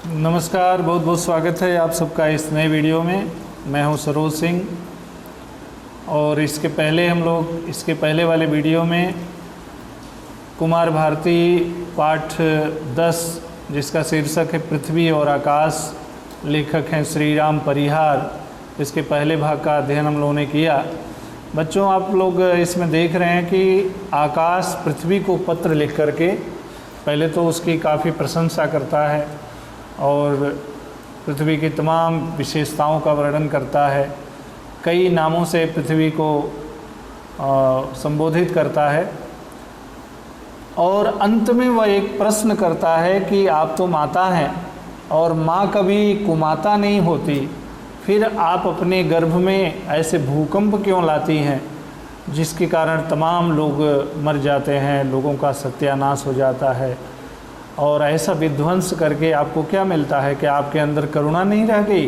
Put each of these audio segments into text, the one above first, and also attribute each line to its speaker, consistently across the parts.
Speaker 1: नमस्कार, बहुत बहुत स्वागत है आप सबका इस नए वीडियो में। मैं हूं सरोज सिंह और इसके पहले वाले वीडियो में कुमार भारती पाठ 10 जिसका शीर्षक है पृथ्वी और आकाश, लेखक हैं श्री राम परिहार, इसके पहले भाग का अध्ययन हम लोगों ने किया। बच्चों, आप लोग इसमें देख रहे हैं कि आकाश पृथ्वी को पत्र लिख करके पहले तो उसकी काफ़ी प्रशंसा करता है और पृथ्वी की तमाम विशेषताओं का वर्णन करता है। कई नामों से पृथ्वी को संबोधित करता है और अंत में वह एक प्रश्न करता है कि आप तो माता हैं और माँ कभी कुमाता नहीं होती, फिर आप अपने गर्भ में ऐसे भूकंप क्यों लाती हैं जिसके कारण तमाम लोग मर जाते हैं, लोगों का सत्यानाश हो जाता है। और ऐसा विध्वंस करके आपको क्या मिलता है कि आपके अंदर करुणा नहीं रह गई?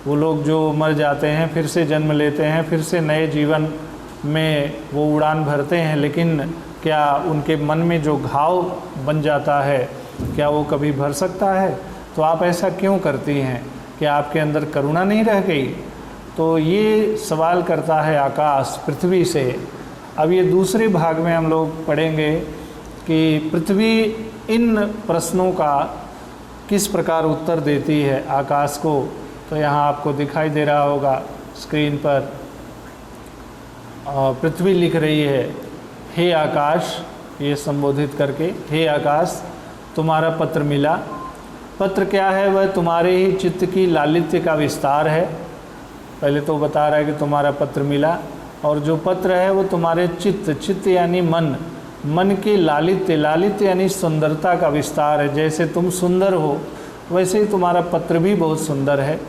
Speaker 1: वो लोग जो मर जाते हैं फिर से जन्म लेते हैं, फिर से नए जीवन में वो उड़ान भरते हैं, लेकिन क्या उनके मन में जो घाव बन जाता है क्या वो कभी भर सकता है? तो आप ऐसा क्यों करती हैं कि आपके अंदर करुणा नहीं रह गई? तो ये सवाल करता है आकाश पृथ्वी से। अब ये दूसरे भाग में हम लोग पढ़ेंगे कि पृथ्वी इन प्रश्नों का किस प्रकार उत्तर देती है आकाश को। तो यहाँ आपको दिखाई दे रहा होगा स्क्रीन पर पृथ्वी लिख रही है, हे आकाश, ये संबोधित करके, हे आकाश तुम्हारा पत्र मिला। पत्र क्या है? वह तुम्हारे ही चित्त की लालित्य का विस्तार है। पहले तो बता रहा है कि तुम्हारा पत्र मिला, और जो पत्र है वो तुम्हारे चित्त यानी मन के लालित्य यानी सुंदरता का विस्तार है। जैसे तुम सुंदर हो वैसे ही तुम्हारा पत्र भी बहुत सुंदर है।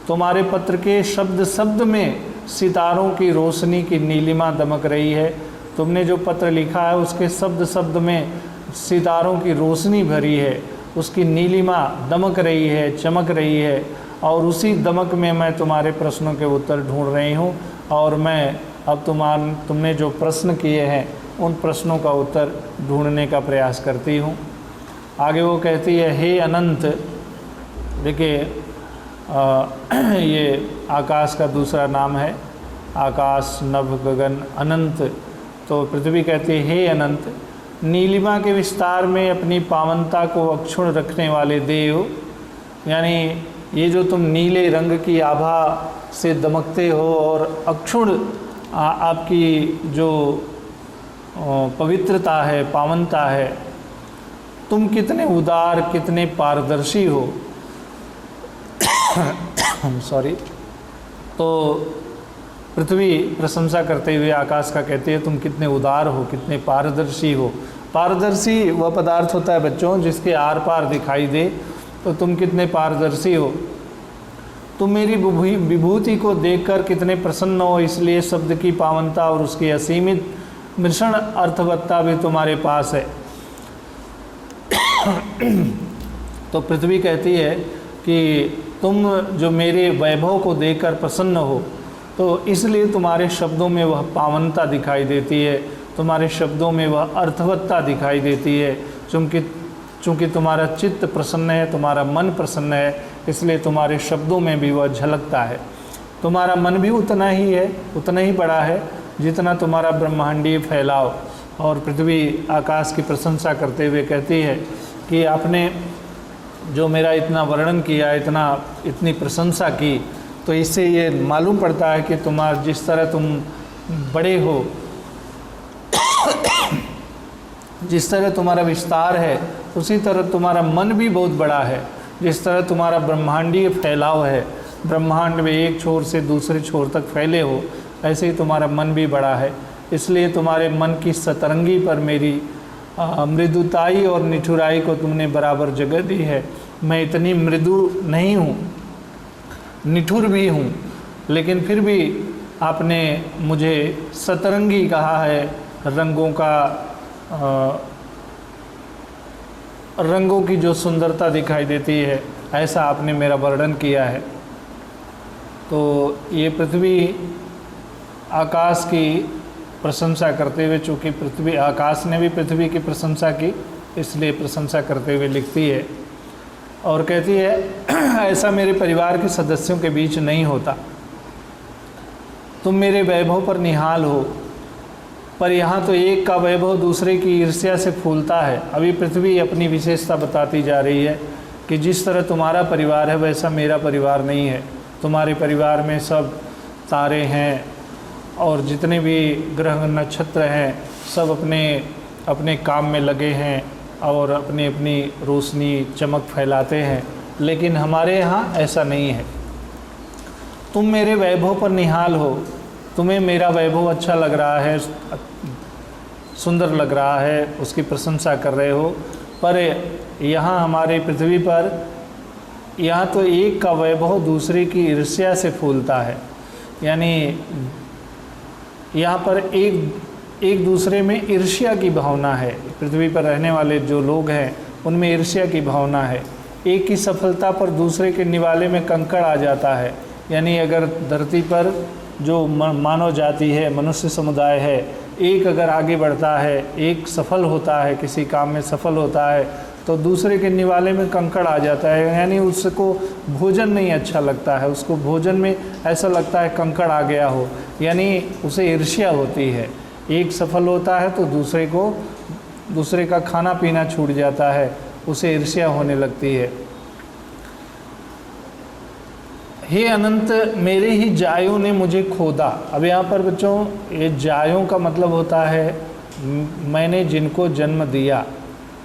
Speaker 1: तुम्हारे पत्र के शब्द में सितारों की रोशनी की नीलिमा दमक रही है। तुमने जो पत्र लिखा है उसके शब्द में सितारों की रोशनी भरी है, उसकी नीलिमा दमक रही है, चमक रही है, और उसी दमक में मैं तुम्हारे प्रश्नों के उत्तर ढूंढ रही हूँ। और मैं अब तुमने जो प्रश्न किए हैं उन प्रश्नों का उत्तर ढूंढने का प्रयास करती हूँ। आगे वो कहती है, हे अनंत। देखिए ये आकाश का दूसरा नाम है, आकाश, नभ, गगन, अनंत। तो पृथ्वी कहती है, हे अनंत, नीलिमा के विस्तार में अपनी पावनता को अक्षुण्ण रखने वाले देव, यानी ये जो तुम नीले रंग की आभा से दमकते हो और अक्षुण्ण आपकी जो पवित्रता है, पावनता है, तुम कितने उदार, कितने पारदर्शी हो। सॉरी। तो पृथ्वी प्रशंसा करते हुए आकाश का कहती है, तुम कितने उदार हो, कितने पारदर्शी हो। पारदर्शी वह पदार्थ होता है बच्चों जिसके आर पार दिखाई दे, तो तुम कितने पारदर्शी हो। तुम मेरी विभूति को देखकर कितने प्रसन्न हो, इसलिए शब्द की पावनता और उसकी असीमित मिश्रण अर्थवत्ता भी तुम्हारे पास है। तो पृथ्वी कहती है कि तुम जो मेरे वैभव को देखकर प्रसन्न हो, तो इसलिए तुम्हारे शब्दों में वह पावनता दिखाई देती है, तुम्हारे शब्दों में वह अर्थवत्ता दिखाई देती है। चूँकि तुम्हारा चित्त प्रसन्न है, तुम्हारा मन प्रसन्न है, इसलिए तुम्हारे शब्दों में भी वह झलकता है। तुम्हारा मन भी उतना ही बड़ा है जितना तुम्हारा ब्रह्मांडीय फैलाव। और पृथ्वी आकाश की प्रशंसा करते हुए कहती है कि आपने जो मेरा इतना वर्णन किया, इतनी प्रशंसा की, तो इससे ये मालूम पड़ता है कि जिस तरह तुम बड़े हो, जिस तरह तुम्हारा विस्तार है, उसी तरह तुम्हारा मन भी बहुत बड़ा है। जिस तरह तुम्हारा ब्रह्मांडीय फैलाव है, ब्रह्मांड में एक छोर से दूसरे छोर तक फैले हो, ऐसे ही तुम्हारा मन भी बड़ा है। इसलिए तुम्हारे मन की सतरंगी पर मेरी मृदुताई और निठुराई को तुमने बराबर जगह दी है। मैं इतनी मृदु नहीं हूँ, निठुर भी हूँ, लेकिन फिर भी आपने मुझे सतरंगी कहा है। रंगों की जो सुंदरता दिखाई देती है, ऐसा आपने मेरा वर्णन किया है। तो ये पृथ्वी आकाश की प्रशंसा करते हुए, चूँकि आकाश ने भी पृथ्वी की प्रशंसा की, इसलिए प्रशंसा करते हुए लिखती है और कहती है ऐसा मेरे परिवार के सदस्यों के बीच नहीं होता। तुम मेरे वैभव पर निहाल हो, पर यहाँ तो एक का वैभव दूसरे की ईर्ष्या से फूलता है। अभी पृथ्वी अपनी विशेषता बताती जा रही है कि जिस तरह तुम्हारा परिवार है वैसा मेरा परिवार नहीं है। तुम्हारे परिवार में सब तारे हैं और जितने भी ग्रह नक्षत्र हैं सब अपने अपने काम में लगे हैं और अपनी अपनी रोशनी चमक फैलाते हैं, लेकिन हमारे यहाँ ऐसा नहीं है। तुम मेरे वैभव पर निहाल हो, तुम्हें मेरा वैभव अच्छा लग रहा है, सुंदर लग रहा है, उसकी प्रशंसा कर रहे हो, पर यहाँ हमारे पृथ्वी पर यहाँ तो एक का वैभव दूसरे की ईर्ष्या से फूलता है। यानी यहाँ पर एक दूसरे में ईर्ष्या की भावना है। पृथ्वी पर रहने वाले जो लोग हैं उनमें ईर्ष्या की भावना है। एक की सफलता पर दूसरे के निवाले में कंकड़ आ जाता है। यानी अगर धरती पर जो मानव जाति है, मनुष्य समुदाय है, एक अगर आगे बढ़ता है, एक सफल होता है, किसी काम में सफल होता है, तो दूसरे के निवाले में कंकड़ आ जाता है। यानी उसको भोजन नहीं अच्छा लगता है, उसको भोजन में ऐसा लगता है कंकड़ आ गया हो, यानी उसे ईर्ष्या होती है। एक सफल होता है तो दूसरे का खाना पीना छूट जाता है, उसे ईर्ष्या होने लगती है। हे अनंत, मेरे ही जायों ने मुझे खोदा। अब यहाँ पर बच्चों ये जायों का मतलब होता है मैंने जिनको जन्म दिया,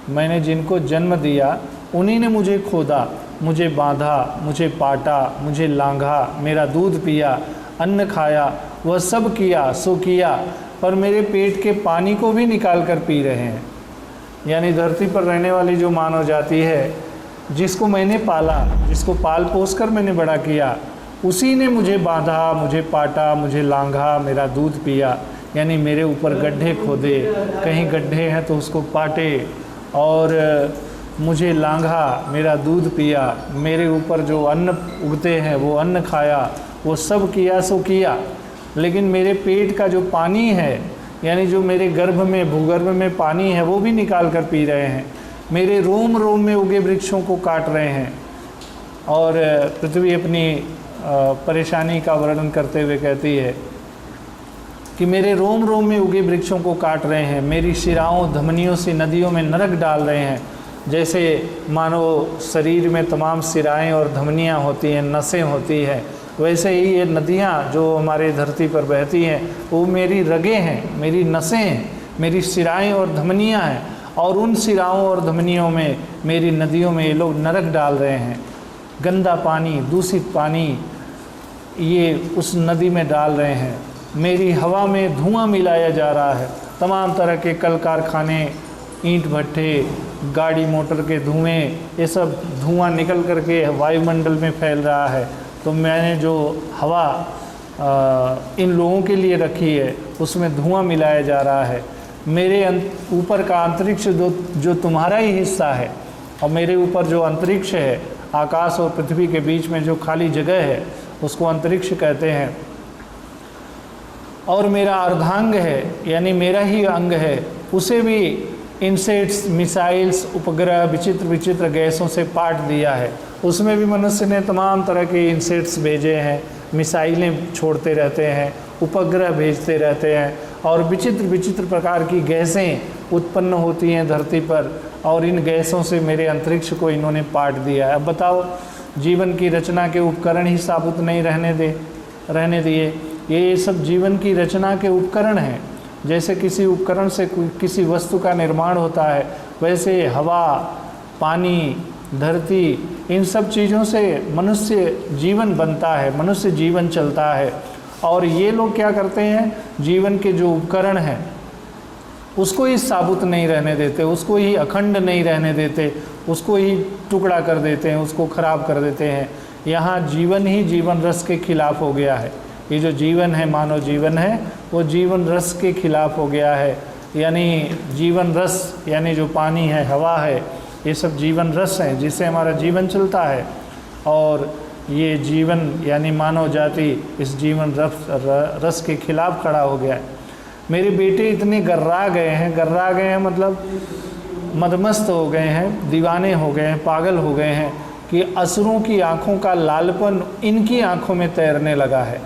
Speaker 1: मैंने जिनको जन्म दिया उन्हीं ने मुझे खोदा, मुझे बांधा, मुझे पाटा, मुझे लांघा, मेरा दूध पिया, अन्न खाया, वह सब किया सो किया, पर मेरे पेट के पानी को भी निकाल कर पी रहे हैं। यानी धरती पर रहने वाली जो मानव जाति है, जिसको मैंने पाला, जिसको पाल पोस कर मैंने बड़ा किया, उसी ने मुझे बांधा, मुझे पाटा, मुझे लांघा, मेरा दूध पिया। यानी मेरे ऊपर गड्ढे खोदे, कहीं गड्ढे हैं तो उसको पाटे, और मुझे लांघा, मेरा दूध पिया, मेरे ऊपर जो अन्न उगते हैं वो अन्न खाया, वो सब किया सो किया। लेकिन मेरे पेट का जो पानी है, यानी जो मेरे गर्भ में, भूगर्भ में पानी है, वो भी निकाल कर पी रहे हैं। मेरे रोम रोम में उगे वृक्षों को काट रहे हैं। और पृथ्वी अपनी परेशानी का वर्णन करते हुए कहती है कि मेरे रोम रोम में उगे वृक्षों को काट रहे हैं, मेरी शिराओं धमनियों से नदियों में नरक डाल रहे हैं। जैसे मानो शरीर में तमाम सिराएं और धमनियां होती हैं, नसें होती हैं, वैसे ही ये नदियाँ जो हमारे धरती पर बहती हैं वो मेरी रगें हैं, मेरी नसें हैं, मेरी सिराएं और धमनियाँ हैं। और उन सिराओं और धमनियों में, मेरी नदियों में ये लोग नरक डाल रहे हैं। गंदा पानी, दूषित पानी ये उस नदी में डाल रहे हैं। मेरी हवा में धुआं मिलाया जा रहा है। तमाम तरह के कल कारखाने, ईंट भट्ठे, गाड़ी मोटर के धुएँ, ये सब धुआं निकल करके वायुमंडल में फैल रहा है। तो मैंने जो हवा इन लोगों के लिए रखी है उसमें धुआं मिलाया जा रहा है। मेरे ऊपर का अंतरिक्ष जो तुम्हारा ही हिस्सा है, और मेरे ऊपर जो अंतरिक्ष है, आकाश और पृथ्वी के बीच में जो खाली जगह है उसको अंतरिक्ष कहते हैं। और मेरा अर्धांग है, यानी मेरा ही अंग है, उसे भी इंसेक्ट्स, मिसाइल्स, उपग्रह, विचित्र विचित्र गैसों से पाट दिया है। उसमें भी मनुष्य ने तमाम तरह के इंसेक्ट्स भेजे हैं, मिसाइलें छोड़ते रहते हैं, उपग्रह भेजते रहते हैं, और विचित्र विचित्र प्रकार की गैसें उत्पन्न होती हैं धरती पर, और इन गैसों से मेरे अंतरिक्ष को इन्होंने पाट दिया है। अब बताओ, जीवन की रचना के उपकरण ही साबुत नहीं रहने दिए। ये सब जीवन की रचना के उपकरण हैं। जैसे किसी उपकरण से किसी वस्तु का निर्माण होता है, वैसे हवा, पानी, धरती, इन सब चीज़ों से मनुष्य जीवन बनता है, मनुष्य जीवन चलता है। और ये लोग क्या करते हैं, जीवन के जो उपकरण हैं उसको ही साबुत नहीं रहने देते, उसको ही अखंड नहीं रहने देते, उसको ही टुकड़ा कर देते हैं, उसको ख़राब कर देते हैं। यहाँ जीवन ही जीवन रस के खिलाफ हो गया है। ये जो जीवन है, मानव जीवन है, वो जीवन रस के खिलाफ हो गया है। यानी जीवन रस, यानी जो पानी है, हवा है, ये सब जीवन रस हैं जिससे हमारा जीवन चलता है। और ये जीवन यानी मानव जाति इस जीवन रस के खिलाफ खड़ा हो गया है। मेरे बेटे इतने गर्रा गए हैं मतलब मदमस्त हो गए हैं, दीवाने हो गए हैं, पागल हो गए हैं कि असुरों की आँखों का लालपन इनकी आँखों में तैरने लगा है।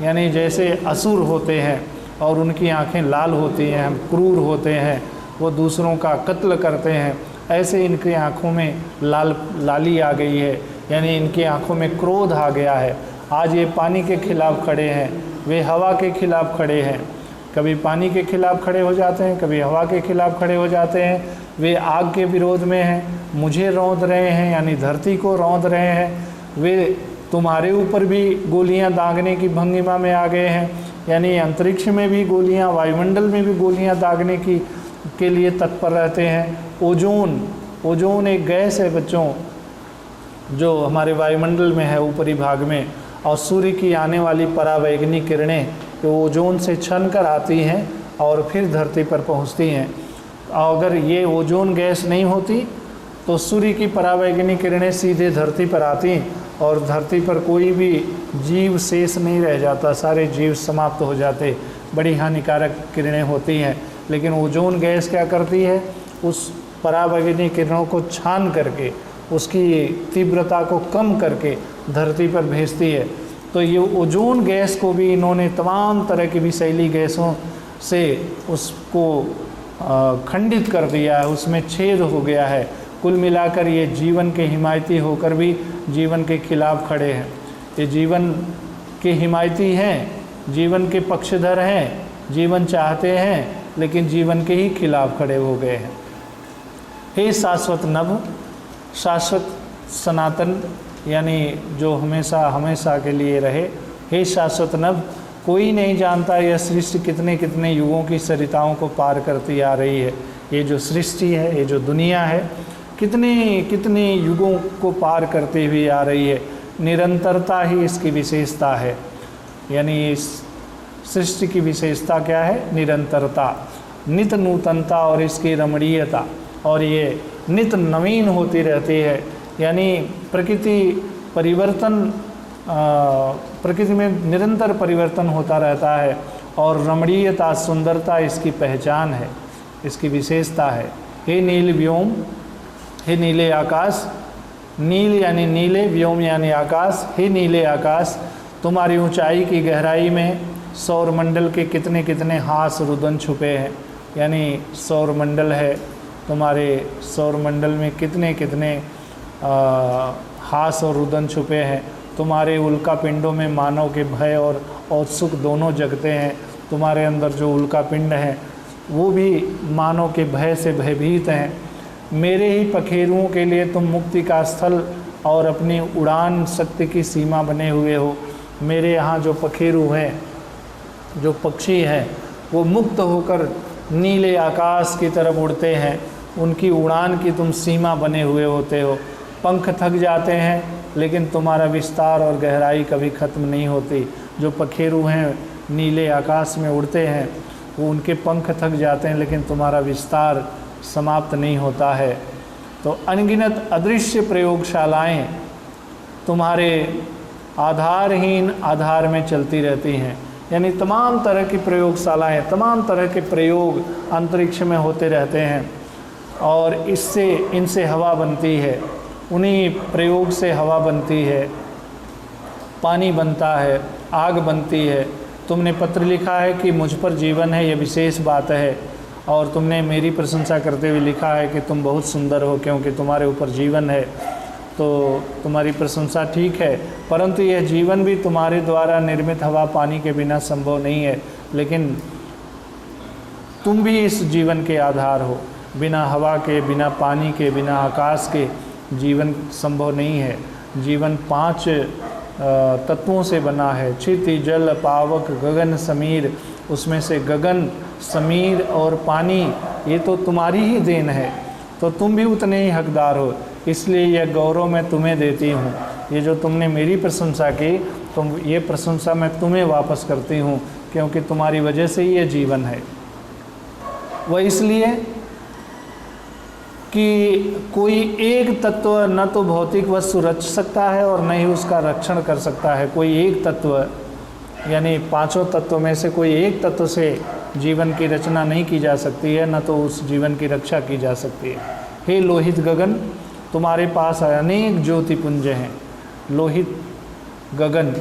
Speaker 1: यानी जैसे असुर होते हैं और उनकी आँखें लाल होती हैं, हम क्रूर होते हैं, वो दूसरों का कत्ल करते हैं, ऐसे इनकी आँखों में लाली आ गई है, यानी इनकी आँखों में क्रोध आ गया है। आज ये पानी के खिलाफ़ खड़े हैं, वे हवा के खिलाफ़ खड़े हैं, कभी पानी के खिलाफ़ खड़े हो जाते हैं, कभी हवा के खिलाफ़ खड़े हो जाते हैं। वे आग के विरोध में हैं, मुझे रौंद रहे हैं, यानी धरती को रौंद रहे हैं। वे तुम्हारे ऊपर भी गोलियां दागने की भंगिमा में आ गए हैं, यानी अंतरिक्ष में भी गोलियां, वायुमंडल में भी गोलियां दागने के लिए तत्पर रहते हैं। ओजोन एक गैस है बच्चों, जो हमारे वायुमंडल में है ऊपरी भाग में, और सूर्य की आने वाली परावैंगनी किरणें जो ओजोन से छन कर आती हैं और फिर धरती पर पहुंचती हैं। अगर ये ओजोन गैस नहीं होती तो सूर्य की परावैंगनी किरणें सीधे धरती पर आती और धरती पर कोई भी जीव शेष नहीं रह जाता, सारे जीव समाप्त हो जाते। बड़ी हानिकारक किरणें होती हैं, लेकिन ओजोन गैस क्या करती है, उस परावैंगनी किरणों को छान करके, उसकी तीव्रता को कम करके धरती पर भेजती है। तो ये ओजोन गैस को भी इन्होंने तमाम तरह की विषैली गैसों से उसको खंडित कर दिया है, उसमें छेद हो गया है। कुल मिलाकर ये जीवन के हिमायती होकर भी जीवन के खिलाफ खड़े हैं। ये जीवन के हिमायती हैं, जीवन के पक्षधर हैं, जीवन चाहते हैं, लेकिन जीवन के ही खिलाफ खड़े हो गए हैं। हे शाश्वत नभ, शाश्वत सनातन, यानी जो हमेशा हमेशा के लिए रहे, हे शाश्वत नभ, कोई नहीं जानता यह सृष्टि कितने कितने युगों की सरिताओं को पार करती आ रही है। ये जो सृष्टि है, ये जो दुनिया है, कितने कितने युगों को पार करती हुई आ रही है। निरंतरता ही इसकी विशेषता है, यानी इस सृष्टि की विशेषता क्या है, निरंतरता, नित नूतनता और इसकी रमणीयता, और ये नित नवीन होती रहती है। यानी प्रकृति में निरंतर परिवर्तन होता रहता है, और रमणीयता, सुंदरता इसकी पहचान है, इसकी विशेषता है। हे नील व्योम, हे नीले आकाश, नील यानी नीले, व्योम यानी आकाश, हे नीले आकाश, तुम्हारी ऊंचाई की गहराई में सौरमंडल के कितने कितने हास रुदन छुपे हैं। यानी सौरमंडल है, तुम्हारे सौरमंडल में कितने कितने हास और रुदन छुपे हैं। तुम्हारे उल्का पिंडों में मानव के भय और औत्सुक दोनों जगते हैं। तुम्हारे अंदर जो उल्का पिंड हैं वो भी मानव के भय से भयभीत हैं। मेरे ही पखेरुओं के लिए तुम मुक्ति का स्थल और अपनी उड़ान शक्ति की सीमा बने हुए हो। मेरे यहाँ जो पखेरु हैं, जो पक्षी हैं, वो मुक्त होकर नीले आकाश की तरफ उड़ते हैं, उनकी उड़ान की तुम सीमा बने हुए होते हो। पंख थक जाते हैं, लेकिन तुम्हारा विस्तार और गहराई कभी ख़त्म नहीं होती। जो पखेरु हैं नीले आकाश में उड़ते हैं, वो उनके पंख थक जाते हैं, लेकिन तुम्हारा विस्तार समाप्त नहीं होता है। तो अनगिनत अदृश्य प्रयोगशालाएं तुम्हारे आधारहीन आधार में चलती रहती हैं। यानी तमाम तरह की प्रयोगशालाएं, तमाम तरह के प्रयोग अंतरिक्ष में होते रहते हैं, और इनसे हवा बनती है, उन्हीं प्रयोग से हवा बनती है, पानी बनता है, आग बनती है। तुमने पत्र लिखा है कि मुझ पर जीवन है, ये विशेष बात है, और तुमने मेरी प्रशंसा करते हुए लिखा है कि तुम बहुत सुंदर हो क्योंकि तुम्हारे ऊपर जीवन है। तो तुम्हारी प्रशंसा ठीक है, परंतु यह जीवन भी तुम्हारे द्वारा निर्मित हवा पानी के बिना संभव नहीं है। लेकिन तुम भी इस जीवन के आधार हो। बिना हवा के, बिना पानी के, बिना आकाश के जीवन संभव नहीं है। जीवन 5 तत्वों से बना है, क्षिति, जल, पावक, गगन, समीर। उसमें से गगन, समीर और पानी ये तो तुम्हारी ही देन है, तो तुम भी उतने ही हकदार हो। इसलिए यह गौरव मैं तुम्हें देती हूँ। ये जो तुमने मेरी प्रशंसा की, तुम ये प्रशंसा मैं तुम्हें वापस करती हूँ, क्योंकि तुम्हारी वजह से ही ये जीवन है। वह इसलिए कि कोई एक तत्व न तो भौतिक वस्तु रच सकता है और न ही उसका रक्षण कर सकता है। कोई एक तत्व, यानी 5 तत्व में से कोई एक तत्व से जीवन की रचना नहीं की जा सकती है, न तो उस जीवन की रक्षा की जा सकती है। हे लोहित गगन, तुम्हारे पास अनेक ज्योतिपुंज हैं। लोहित गगन,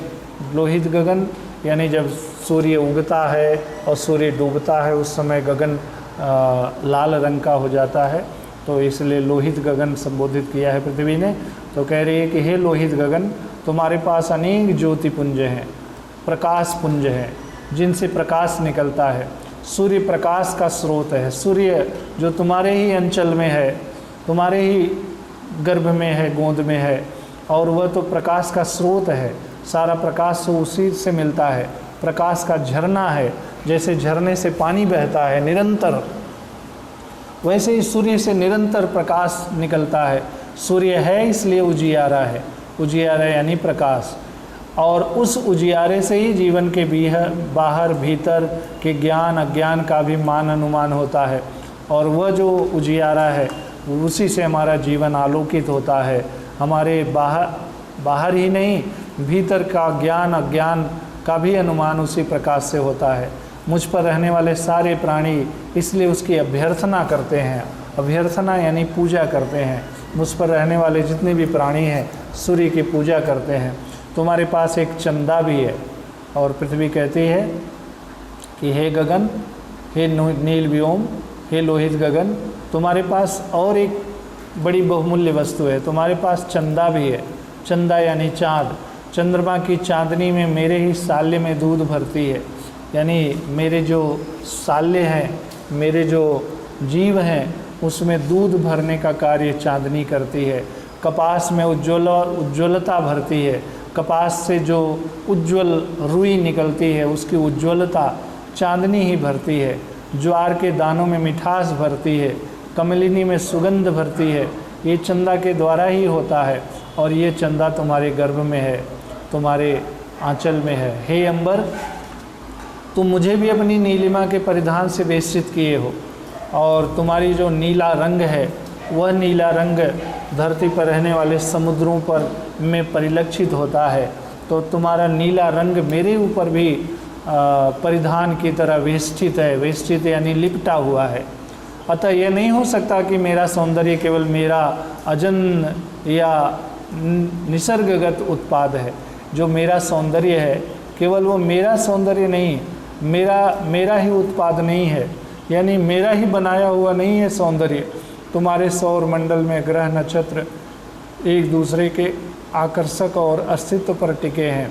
Speaker 1: लोहित गगन यानी जब सूर्य उगता है और सूर्य डूबता है उस समय गगन लाल रंग का हो जाता है, तो इसलिए लोहित गगन संबोधित किया है पृथ्वी ने। तो कह रही है कि हे लोहित गगन, तुम्हारे पास अनेक ज्योतिपुंज हैं, प्रकाश पुंज हैं, जिनसे प्रकाश निकलता है। सूर्य प्रकाश का स्रोत है। सूर्य जो तुम्हारे ही अंचल में है, तुम्हारे ही गर्भ में है, गोद में है, और वह तो प्रकाश का स्रोत है। सारा प्रकाश तो उसी से मिलता है। प्रकाश का झरना है, जैसे झरने से पानी बहता है निरंतर, वैसे ही सूर्य से निरंतर प्रकाश निकलता है। सूर्य है इसलिए उजियारा है। उजियारा यानी प्रकाश, और उस उजियारे से ही जीवन के बाहर भीतर के ज्ञान अज्ञान का भी मान अनुमान होता है, और वह जो उजियारा है उसी से हमारा जीवन आलोकित होता है। हमारे बाहर ही नहीं, भीतर का ज्ञान अज्ञान का भी अनुमान उसी प्रकाश से होता है। मुझ पर रहने वाले सारे प्राणी इसलिए उसकी अभ्यर्थना करते हैं। अभ्यर्थना यानी पूजा करते हैं। मुझ पर रहने वाले जितने भी प्राणी हैं सूर्य की पूजा करते हैं। तुम्हारे पास एक चंदा भी है, और पृथ्वी कहती है कि हे गगन, हे नील व्योम, हे लोहित गगन, तुम्हारे पास और एक बड़ी बहुमूल्य वस्तु है। तुम्हारे पास चंदा भी है। चंदा यानी चाँद। चंद्रमा की चांदनी में मेरे ही साल्य में दूध भरती है, यानी मेरे जो साल्य हैं, मेरे जो जीव हैं, उसमें दूध भरने का कार्य चांदनी करती है। कपास में उज्ज्वलता भरती है। कपास से जो उज्ज्वल रुई निकलती है उसकी उज्ज्वलता चांदनी ही भरती है। ज्वार के दानों में मिठास भरती है। कमलिनी में सुगंध भरती है। ये चंदा के द्वारा ही होता है, और ये चंदा तुम्हारे गर्भ में है, तुम्हारे आंचल में है। हे अंबर, तुम मुझे भी अपनी नीलिमा के परिधान से वेष्टित किए हो, और तुम्हारी जो नीला रंग है वह नीला रंग धरती पर रहने वाले समुद्रों पर में परिलक्षित होता है। तो तुम्हारा नीला रंग मेरे ऊपर भी परिधान की तरह वेष्टित है। वेष्टित यानी लिपटा हुआ है। अतः यह नहीं हो सकता कि मेरा सौंदर्य केवल मेरा अजन्म या निसर्गगत उत्पाद है। जो मेरा सौंदर्य है केवल वो मेरा सौंदर्य नहीं, मेरा ही उत्पाद नहीं है, यानी मेरा ही बनाया हुआ नहीं है सौंदर्य। तुम्हारे सौर मंडल में ग्रह नक्षत्र एक दूसरे के आकर्षक और अस्तित्व पर टिके हैं।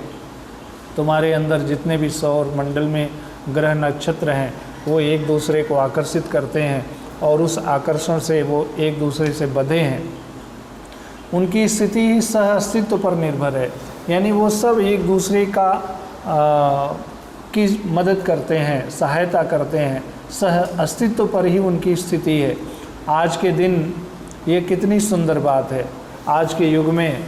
Speaker 1: तुम्हारे अंदर जितने भी सौर मंडल में ग्रह नक्षत्र हैं वो एक दूसरे को आकर्षित करते हैं, और उस आकर्षण से वो एक दूसरे से बंधे हैं। उनकी स्थिति ही सह अस्तित्व पर निर्भर है, यानी वो सब एक दूसरे का की मदद करते हैं, सहायता करते हैं। सह अस्तित्व पर ही उनकी स्थिति है। आज के दिन ये कितनी सुंदर बात है। आज के युग में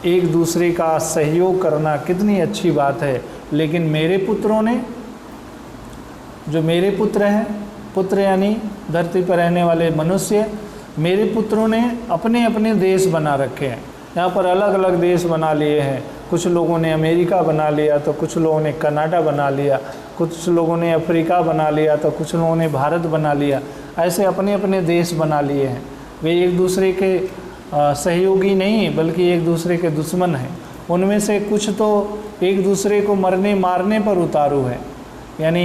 Speaker 1: एक दूसरे का सहयोग करना कितनी अच्छी बात है। लेकिन मेरे पुत्रों ने, जो मेरे पुत्र हैं, पुत्र यानी धरती पर रहने वाले मनुष्य, मेरे पुत्रों ने अपने अपने देश बना रखे हैं। यहाँ पर अलग अलग देश बना लिए हैं। कुछ लोगों ने अमेरिका बना लिया, तो कुछ लोगों ने कनाडा बना लिया, कुछ लोगों ने अफ्रीका बना लिया, तो कुछ लोगों ने भारत बना लिया। ऐसे अपने अपने देश बना लिए हैं। वे एक दूसरे के सहयोगी नहीं बल्कि एक दूसरे के दुश्मन हैं। उनमें से कुछ तो एक दूसरे को मरने मारने पर उतारू हैं, यानी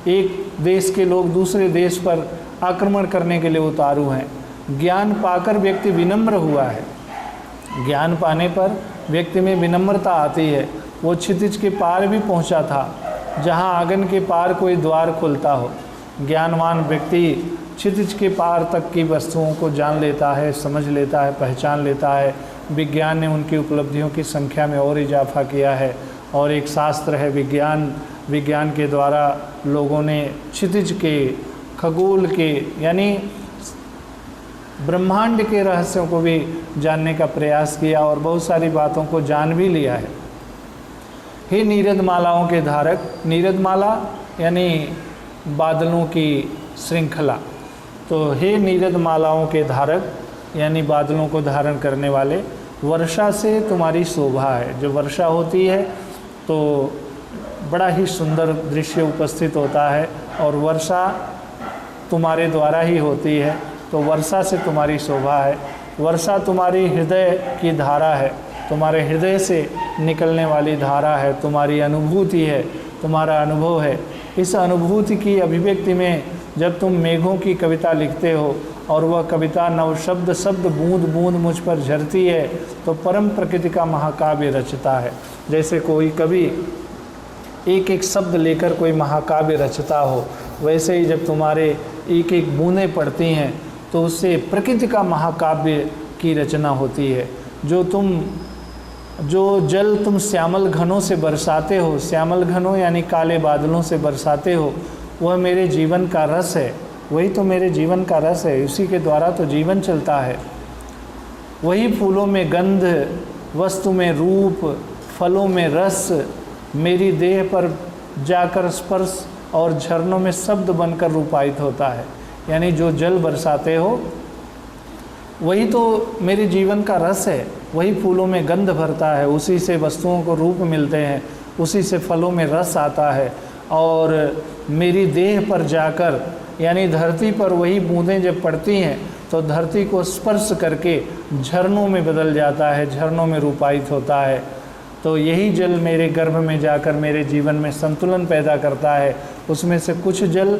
Speaker 1: एक देश के लोग दूसरे देश पर आक्रमण करने के लिए उतारू हैं। ज्ञान पाकर व्यक्ति विनम्र हुआ है। ज्ञान पाने पर व्यक्ति में विनम्रता आती है। वो क्षितिज के पार भी पहुंचा था जहां आंगन के पार कोई द्वार खुलता हो। ज्ञानवान व्यक्ति क्षितिज के पार तक की वस्तुओं को जान लेता है, समझ लेता है, पहचान लेता है। विज्ञान ने उनकी उपलब्धियों की संख्या में और इजाफा किया है, और एक शास्त्र है विज्ञान के द्वारा लोगों ने क्षितिज के, खगोल के, यानी ब्रह्मांड के रहस्यों को भी जानने का प्रयास किया, और बहुत सारी बातों को जान भी लिया है। हे नीरद मालाओं के धारक, नीरद माला यानी बादलों की श्रृंखला, तो हे नीरद मालाओं के धारक यानी बादलों को धारण करने वाले, वर्षा से तुम्हारी शोभा है। जो वर्षा होती है तो बड़ा ही सुंदर दृश्य उपस्थित होता है, और वर्षा तुम्हारे द्वारा ही होती है, तो वर्षा से तुम्हारी शोभा है। वर्षा तुम्हारी हृदय की धारा है, तुम्हारे हृदय से निकलने वाली धारा है, तुम्हारी अनुभूति है, तुम्हारा अनुभव है। इस अनुभूति की अभिव्यक्ति में जब तुम मेघों की कविता लिखते हो और वह कविता नव शब्द शब्द बूंद बूंद मुझ पर झरती है, तो परम प्रकृति का महाकाव्य रचता है। जैसे कोई कवि एक एक शब्द लेकर कोई महाकाव्य रचता हो, वैसे ही जब तुम्हारे एक एक बूंदें पड़ती हैं तो उससे प्रकृति का महाकाव्य की रचना होती है। जो जल तुम श्यामल घनों से बरसाते हो, श्यामल घनों यानी काले बादलों से बरसाते हो, वह मेरे जीवन का रस है। वही तो मेरे जीवन का रस है, उसी के द्वारा तो जीवन चलता है। वही फूलों में गंध, वस्तु में रूप, फलों में रस, मेरी देह पर जाकर स्पर्श और झरनों में शब्द बनकर रूपायित होता है। यानी जो जल बरसाते हो वही तो मेरे जीवन का रस है। वही फूलों में गंध भरता है, उसी से वस्तुओं को रूप मिलते हैं, उसी से फलों में रस आता है। और मेरी देह पर जाकर यानी धरती पर वही बूंदें जब पड़ती हैं तो धरती को स्पर्श करके झरनों में बदल जाता है, झरनों में रूपायित होता है। तो यही जल मेरे गर्भ में जाकर मेरे जीवन में संतुलन पैदा करता है। उसमें से कुछ जल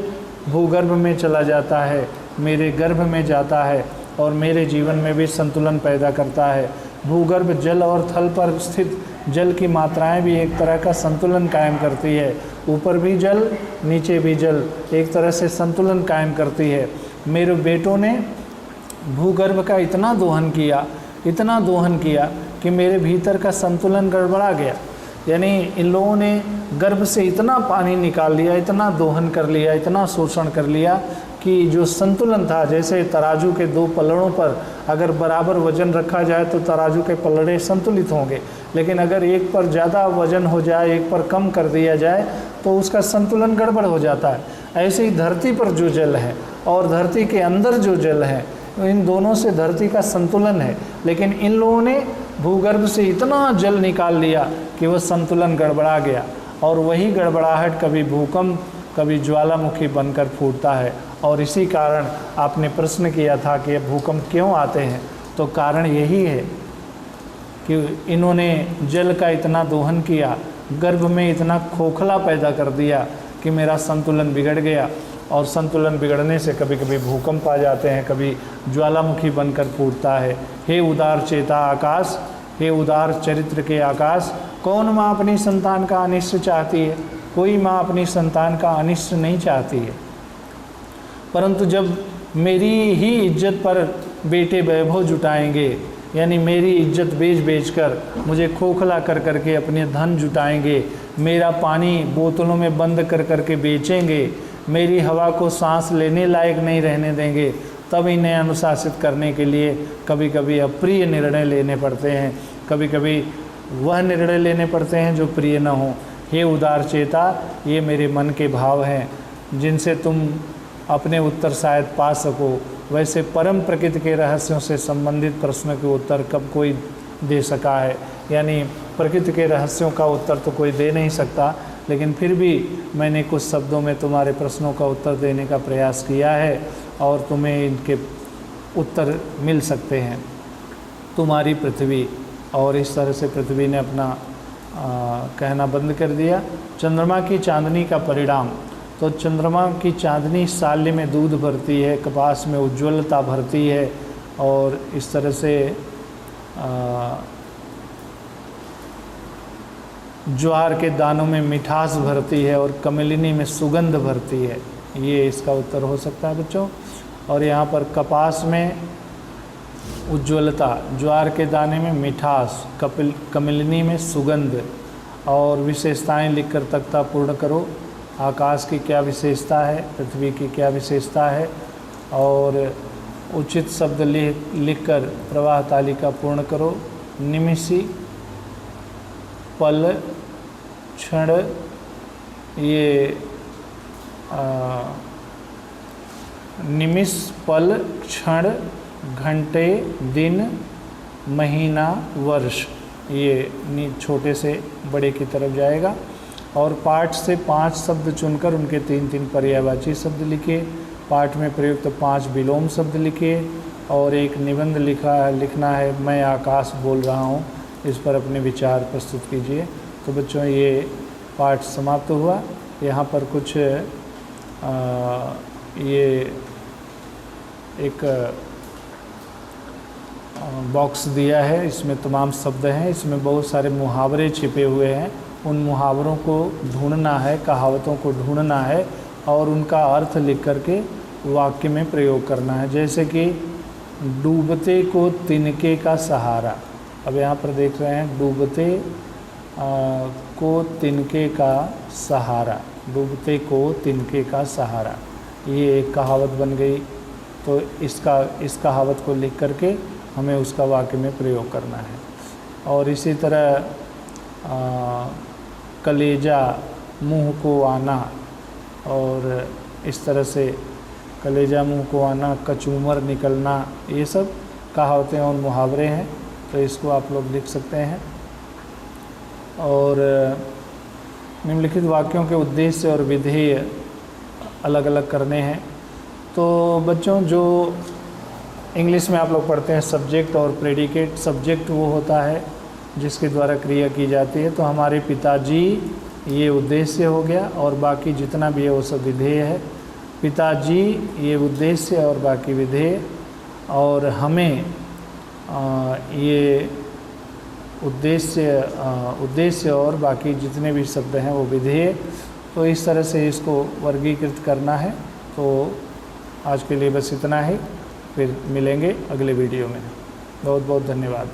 Speaker 1: भूगर्भ में चला जाता है, मेरे गर्भ में जाता है और मेरे जीवन में भी संतुलन पैदा करता है। भूगर्भ जल और थल पर स्थित जल की मात्राएं भी एक तरह का संतुलन कायम करती है। ऊपर भी जल, नीचे भी जल, एक तरह से संतुलन कायम करती है। मेरे बेटों ने भूगर्भ का इतना दोहन किया कि मेरे भीतर का संतुलन गड़बड़ा गया। यानी इन लोगों ने गर्भ से इतना पानी निकाल लिया, इतना दोहन कर लिया, इतना शोषण कर लिया कि जो संतुलन था, जैसे तराजू के दो पलड़ों पर अगर बराबर वजन रखा जाए तो तराजू के पलड़े संतुलित होंगे, लेकिन अगर एक पर ज़्यादा वजन हो जाए, एक पर कम कर दिया जाए तो उसका संतुलन गड़बड़ हो जाता है। ऐसे ही धरती पर जो जल है और धरती के अंदर जो जल है, इन दोनों से धरती का संतुलन है। लेकिन इन लोगों ने भूगर्भ से इतना जल निकाल लिया कि वह संतुलन गड़बड़ा गया, और वही गड़बड़ाहट कभी भूकंप, कभी ज्वालामुखी बनकर फूटता है। और इसी कारण आपने प्रश्न किया था कि भूकंप क्यों आते हैं, तो कारण यही है कि इन्होंने जल का इतना दोहन किया, गर्भ में इतना खोखला पैदा कर दिया कि मेरा संतुलन बिगड़ गया। और संतुलन बिगड़ने से कभी कभी भूकंप आ जाते हैं, कभी ज्वालामुखी बनकर फूटता है। हे उदार चेता आकाश, हे उदार चरित्र के आकाश, कौन माँ अपनी संतान का अनिष्ट चाहती है? कोई माँ अपनी संतान का अनिष्ट नहीं चाहती है। परंतु जब मेरी ही इज्जत पर बेटे वैभव जुटाएंगे, यानी मेरी इज्जत बेच कर मुझे खोखला कर करके अपने धन जुटाएंगे, मेरा पानी बोतलों में बंद कर करके बेचेंगे, मेरी हवा को सांस लेने लायक नहीं रहने देंगे, तब इन्हें अनुशासित करने के लिए कभी कभी अप्रिय निर्णय लेने पड़ते हैं, कभी कभी वह निर्णय लेने पड़ते हैं जो प्रिय न हो। हे उदार चेता, ये मेरे मन के भाव हैं जिनसे तुम अपने उत्तर शायद पा सको। वैसे परम प्रकृति के रहस्यों से संबंधित प्रश्न के उत्तर कब कोई दे सका है? यानी प्रकृति के रहस्यों का उत्तर तो कोई दे नहीं सकता, लेकिन फिर भी मैंने कुछ शब्दों में तुम्हारे प्रश्नों का उत्तर देने का प्रयास किया है और तुम्हें इनके उत्तर मिल सकते हैं। तुम्हारी पृथ्वी, और इस तरह से पृथ्वी ने अपना कहना बंद कर दिया। चंद्रमा की चांदनी का परिणाम, तो चंद्रमा की चांदनी साल्य में दूध भरती है, कपास में उज्ज्वलता भरती है, और इस तरह से ज्वार के दानों में मिठास भरती है और कमलिनी में सुगंध भरती है। ये इसका उत्तर हो सकता है बच्चों। और यहाँ पर कपास में उज्ज्वलता, ज्वार के दाने में मिठास, कमलिनी में सुगंध, और विशेषताएं लिखकर तख्ता पूर्ण करो। आकाश की क्या विशेषता है, पृथ्वी की क्या विशेषता है, और उचित शब्द लिखकर प्रवाह तालिका पूर्ण करो। निमिषी, पल, क्षण, ये निमिष, पल, क्षण, घंटे, दिन, महीना, वर्ष, ये छोटे से बड़े की तरफ जाएगा। और पाठ से 5 शब्द चुनकर उनके 3-3 पर्यायवाची शब्द लिखे। पाठ में प्रयुक्त 5 विलोम शब्द लिखे और एक निबंध लिखना है, मैं आकाश बोल रहा हूँ, इस पर अपने विचार प्रस्तुत कीजिए। तो बच्चों ये पाठ समाप्त हुआ। यहाँ पर कुछ ये एक बॉक्स दिया है, इसमें तमाम शब्द हैं, इसमें बहुत सारे मुहावरे छिपे हुए हैं। उन मुहावरों को ढूंढना है, कहावतों को ढूंढना है और उनका अर्थ लिख करके वाक्य में प्रयोग करना है। जैसे कि डूबते को तिनके का सहारा। अब यहाँ पर देख रहे हैं डूबते को तिनके का सहारा, डूबते को तिनके का सहारा, ये एक कहावत बन गई। तो इस कहावत को लिख करके हमें उसका वाक्य में प्रयोग करना है। और इसी तरह कलेजा मुंह को आना, और इस तरह से कलेजा मुंह को आना, कचूमर निकलना, ये सब कहावतें और मुहावरे हैं। तो इसको आप लोग लिख सकते हैं। और निम्नलिखित वाक्यों के उद्देश्य और विधेय अलग अलग करने हैं। तो बच्चों जो इंग्लिश में आप लोग पढ़ते हैं सब्जेक्ट और प्रेडिकेट, सब्जेक्ट वो होता है जिसके द्वारा क्रिया की जाती है। तो हमारे पिताजी ये उद्देश्य हो गया और बाकी जितना भी है वो सब विधेय है। पिताजी ये उद्देश्य और बाकी विधेय, और हमें ये उद्देश्य और बाकी जितने भी शब्द हैं वो विधेय। तो इस तरह से इसको वर्गीकृत करना है। तो आज के लिए बस इतना ही, फिर मिलेंगे अगले वीडियो में। बहुत बहुत धन्यवाद।